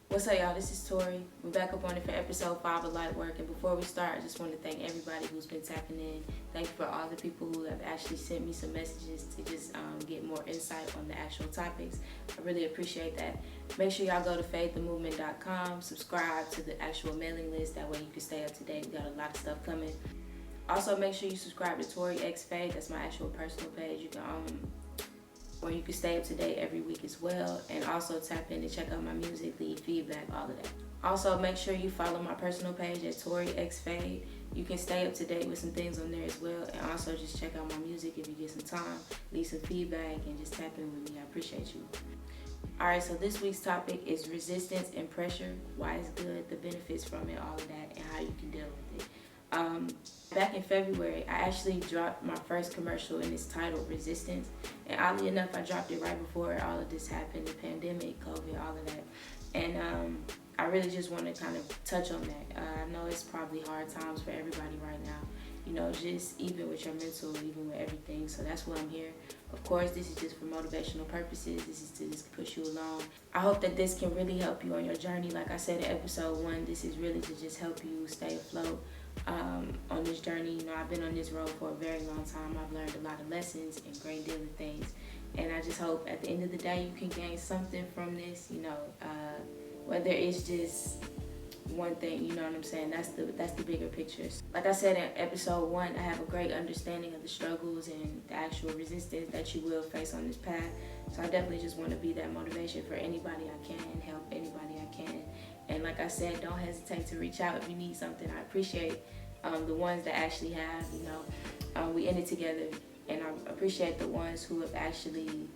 What's up, y'all? This is Tori. We're back up on it for episode 5 of LIGHTWORK. And before we start, I just want to thank everybody who's been tapping in. Thank you for all the people who have actually sent me some messages to just get more insight on the actual topics. I really appreciate that. Make sure y'all go to fadethemovement.com, subscribe to the actual mailing list. That way you can stay up to date. We got a lot of stuff coming. Also, make sure you subscribe to Tori X Fade. That's my actual personal page. You can where you can stay up to date every week as well, and also tap in to check out my music, leave feedback, all of that. Also, make sure you follow my personal page at Tori X Fade. You can stay up to date with some things on there as well, and also just check out my music if you get some time, leave some feedback, and just tap in with me. I appreciate you. Alright, so this week's topic is resistance and pressure, why it's good, the benefits from it, all of that, and how you can deal with it. Back in February, I actually dropped my first commercial, and it's titled Resistance. And oddly enough, I dropped it right before all of this happened, the pandemic, COVID, all of that. And I really just want to kind of touch on that. I know it's probably hard times for everybody right now, you know, just even with your mental, even with everything. So that's why I'm here. Of course, this is just for motivational purposes. This is to just push you along. I hope that this can really help you on your journey. Like I said in episode 1, this is really to just help you stay afloat on this journey. You know, I've been on this road for a very long time. I've learned a lot of lessons and great deal of things. And I just hope at the end of the day you can gain something from this, you know, whether it's just one thing, you know what I'm saying? That's the bigger picture. Like I said in episode 1, I have a great understanding of the struggles and the actual resistance that you will face on this path. So I definitely just want to be that motivation for anybody I can, help anybody I can. And like I said, don't hesitate to reach out if you need something. I appreciate the ones that actually have, you know, we in it together. And I appreciate the ones who have actually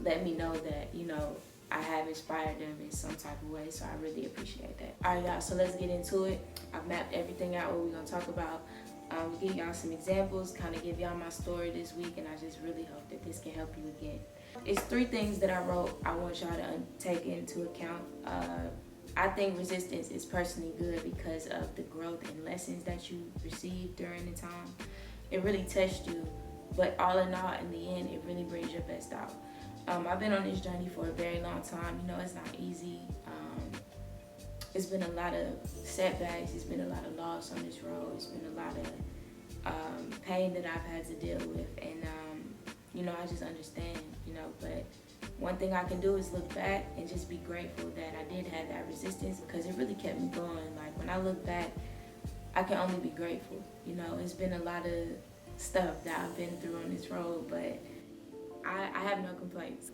let me know that, you know, I have inspired them in some type of way. So I really appreciate that. All right, y'all, so let's get into it. I've mapped everything out what we're going to talk about. Give y'all some examples, kind of give y'all my story this week. And I just really hope that this can help you again. It's 3 things that I wrote I want y'all to take into account. I think resistance is personally good because of the growth and lessons that you receive during the time. It really tests you, but all in all, in the end, it really brings your best out. I've been on this journey for a very long time. You know, it's not easy. It's been a lot of setbacks. It's been a lot of loss on this road. It's been a lot of pain that I've had to deal with. And, you know, I just understand, you know, but one thing I can do is look back and just be grateful that I did have that resistance, because it really kept me going. Like, when I look back, I can only be grateful. You know, it's been a lot of stuff that I've been through on this road, but I have no complaints.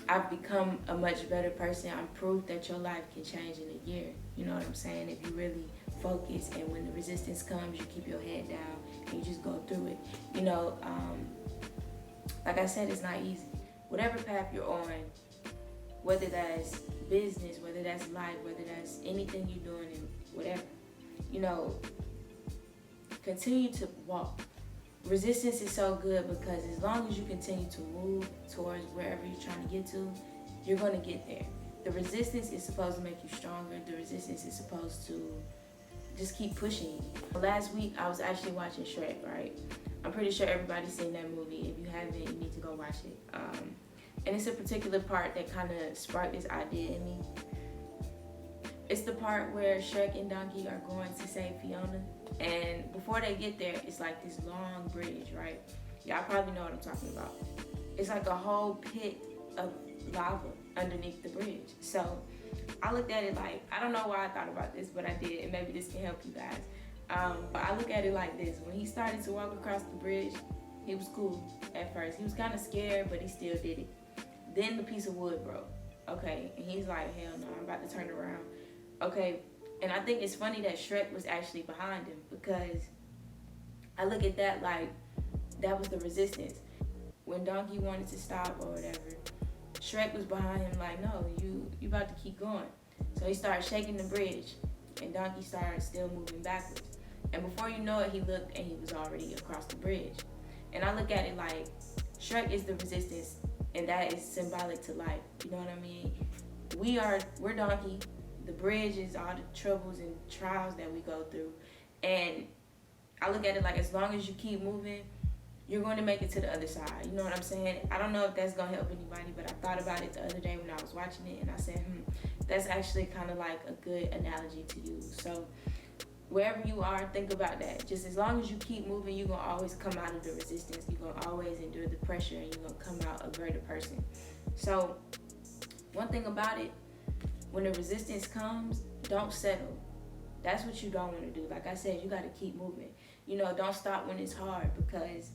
I've become a much better person. I'm proof that your life can change in a year. You know what I'm saying? If you really focus, and when the resistance comes, you keep your head down and you just go through it. You know, like I said, it's not easy. Whatever path you're on, whether that's business, whether that's life, whether that's anything you're doing, and whatever, you know, continue to walk. Resistance is so good because as long as you continue to move towards wherever you're trying to get to, you're going to get there. The resistance is supposed to make you stronger. The resistance is supposed to just keep pushing you. Last week, I was actually watching Shrek, right? I'm pretty sure everybody's seen that movie. If you haven't, you need to go watch it. And it's a particular part that kind of sparked this idea in me. It's the part where Shrek and Donkey are going to save Fiona. And before they get there, it's like this long bridge, right? Y'all probably know what I'm talking about. It's like a whole pit of lava underneath the bridge. So I looked at it like, I don't know why I thought about this, but I did, and maybe this can help you guys. But I look at it like this. When he started to walk across the bridge, he was cool at first. He was kind of scared, but he still did it. Then the piece of wood broke. Okay, and he's like, hell no, I'm about to turn around. Okay, and I think it's funny that Shrek was actually behind him, because I look at that like that was the resistance. When Donkey wanted to stop or whatever, Shrek was behind him like, no, you about to keep going. So he started shaking the bridge, and Donkey started still moving backwards. And before you know it, he looked and he was already across the bridge. And I look at it like Shrek is the resistance, and that is symbolic to life. You know what I mean? We're Donkey. The bridge is all the troubles and trials that we go through. And I look at it like, as long as you keep moving, you're going to make it to the other side. You know what I'm saying? I don't know if that's going to help anybody, but I thought about it the other day when I was watching it, and I said, That's actually kind of like a good analogy to use. So wherever you are, think about that. Just as long as you keep moving, you're going to always come out of the resistance. You're going to always endure the pressure, and you're going to come out a greater person. So one thing about it, when the resistance comes, don't settle. That's what you don't want to do. Like I said, you got to keep moving. Don't stop when it's hard, because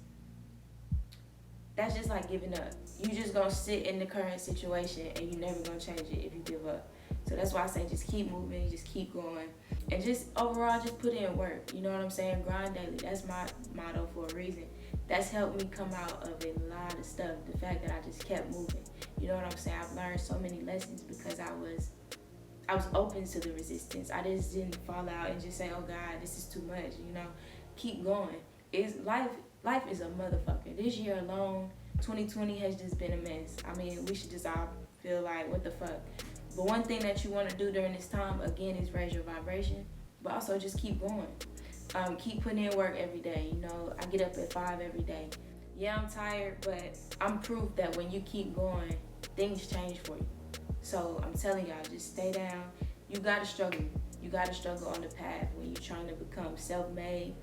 that's just like giving up. You just going to sit in the current situation, and you're never going to change it if you give up. So that's why I say just keep moving, just keep going, and just overall just put in work. You know what I'm saying? Grind daily. That's my motto for a reason. That's helped me come out of a lot of stuff. The fact that I just kept moving. You know what I'm saying? I've learned so many lessons because I was open to the resistance. I just didn't fall out and just say, oh God, this is too much. Keep going. Life is a motherfucker. This year alone, 2020 has just been a mess. I mean, we should just all feel like, what the fuck? But one thing that you want to do during this time, again, is raise your vibration, but also just keep going. Keep putting in work every day. I get up at 5 every day. Yeah, I'm tired, but I'm proof that when you keep going, things change for you. So I'm telling y'all, just stay down. You gotta struggle. You gotta struggle on the path when you're trying to become self-made,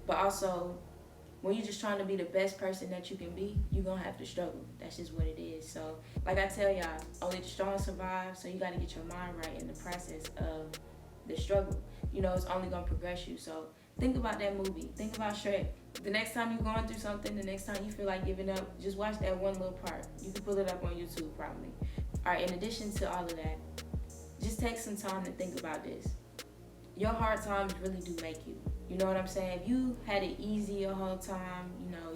but also when you're just trying to be the best person that you can be, you're gonna have to struggle. That's just what it is. So like I tell y'all, only the strong survive. So you gotta get your mind right in the process of the struggle. It's only gonna progress you. So think about that movie. Think about Shrek. The next time you're going through something, the next time you feel like giving up, just watch that one little part. You can pull it up on YouTube probably. All right, in addition to all of that, just take some time to think about this. Your hard times really do make you. You know what I'm saying? If you had it easy your whole time,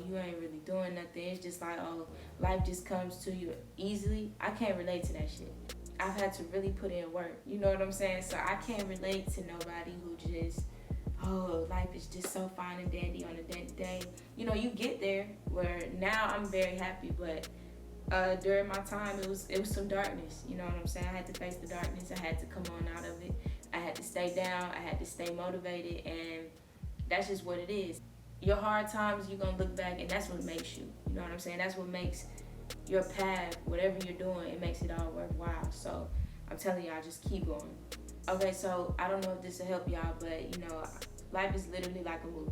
you ain't really doing nothing. It's just like, oh, life just comes to you easily. I can't relate to that shit. I've had to really put in work. You know what I'm saying? So I can't relate to nobody who just, oh, life is just so fine and dandy on a day-to-day. You get there where now I'm very happy, but during my time, it was some darkness. You know what I'm saying? I had to face the darkness. I had to come on out of it. I had to stay down. I had to stay motivated, and that's just what it is. Your hard times, you're gonna look back, and that's what makes you. You know what I'm saying? That's what makes your path, whatever you're doing, it makes it all worthwhile. So I'm telling y'all, just keep going. Okay, so I don't know if this will help y'all, but life is literally like a movie.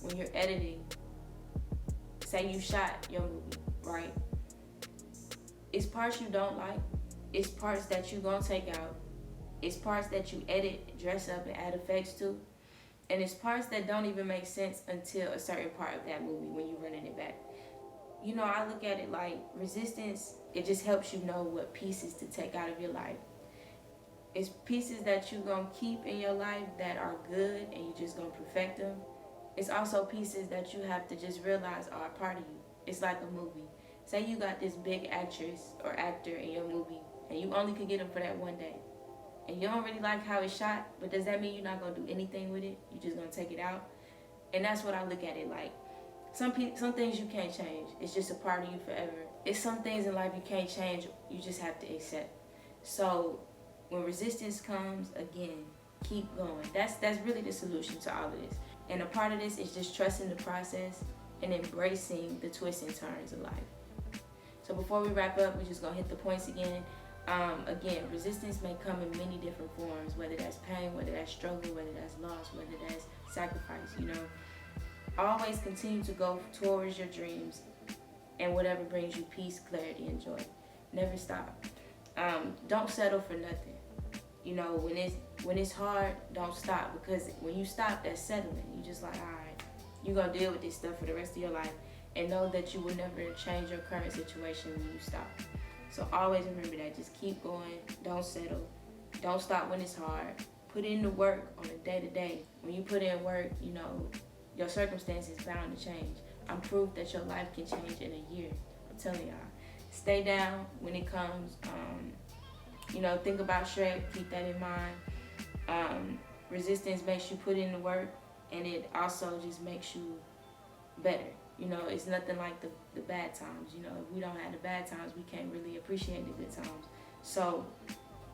When you're editing, say you shot your movie, right? It's parts you don't like. It's parts that you gonna take out. It's parts that you edit, dress up, and add effects to. And it's parts that don't even make sense until a certain part of that movie when you're running it back. I look at it like resistance, it just helps you know what pieces to take out of your life. It's pieces that you're gonna keep in your life that are good and you're just gonna perfect them. It's also pieces that you have to just realize are a part of you. It's like a movie. Say you got this big actress or actor in your movie and you only could get them for that one day. And you don't really like how it's shot, but does that mean you're not going to do anything with it? You're just going to take it out? And that's what I look at it like. Some things you can't change. It's just a part of you forever. It's some things in life you can't change. You just have to accept. So when resistance comes, again, keep going. That's really the solution to all of this. And a part of this is just trusting the process and embracing the twists and turns of life. So before we wrap up, we're just going to hit the points again. Again, resistance may come in many different forms, whether that's pain, whether that's struggle, whether that's loss, whether that's sacrifice, Always continue to go towards your dreams and whatever brings you peace, clarity, and joy. Never stop. Don't settle for nothing. When it's hard, don't stop, because when you stop, that's settling. You just like, all right, you're going to deal with this stuff for the rest of your life, and know that you will never change your current situation when you stop. So always remember that. Just keep going. Don't settle. Don't stop when it's hard. Put in the work on a day-to-day. When you put in work, your circumstances bound to change. I'm proof that your life can change in a year. I'm telling y'all. Stay down when it comes. Think about Shrek. Keep that in mind. Resistance makes you put in the work, and it also just makes you better. It's nothing like the bad times. If we don't have the bad times, we can't really appreciate the good times. So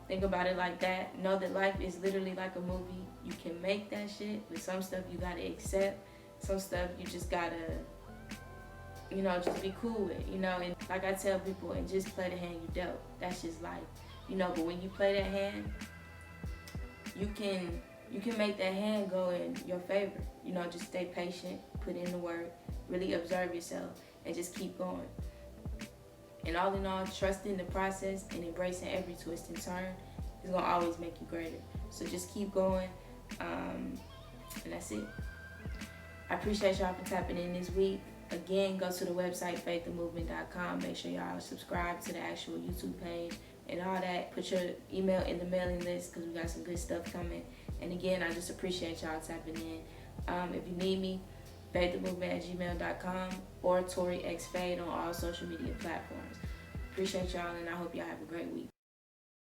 think about it like that. Know that life is literally like a movie. You can make that shit, but some stuff you gotta accept. Some stuff you just gotta, just be cool with, And like I tell people, and just play the hand you dealt. That's just life. you know, but when you play that hand, you can make that hand go in your favor. You know, just stay patient, put in the work, really observe yourself, and just keep going. And all in all, trusting the process and embracing every twist and turn is gonna always make you greater. So just keep going, and that's it. I appreciate y'all for tapping in this week. Again, go to the website, fadethemovement.com. Make sure y'all subscribe to the actual YouTube page and all that. Put your email in the mailing list because we got some good stuff coming. And again, I just appreciate y'all tapping in. If you need me, fadethemovement@gmail.com or ToriXFade on all social media platforms. Appreciate y'all, and I hope y'all have a great week.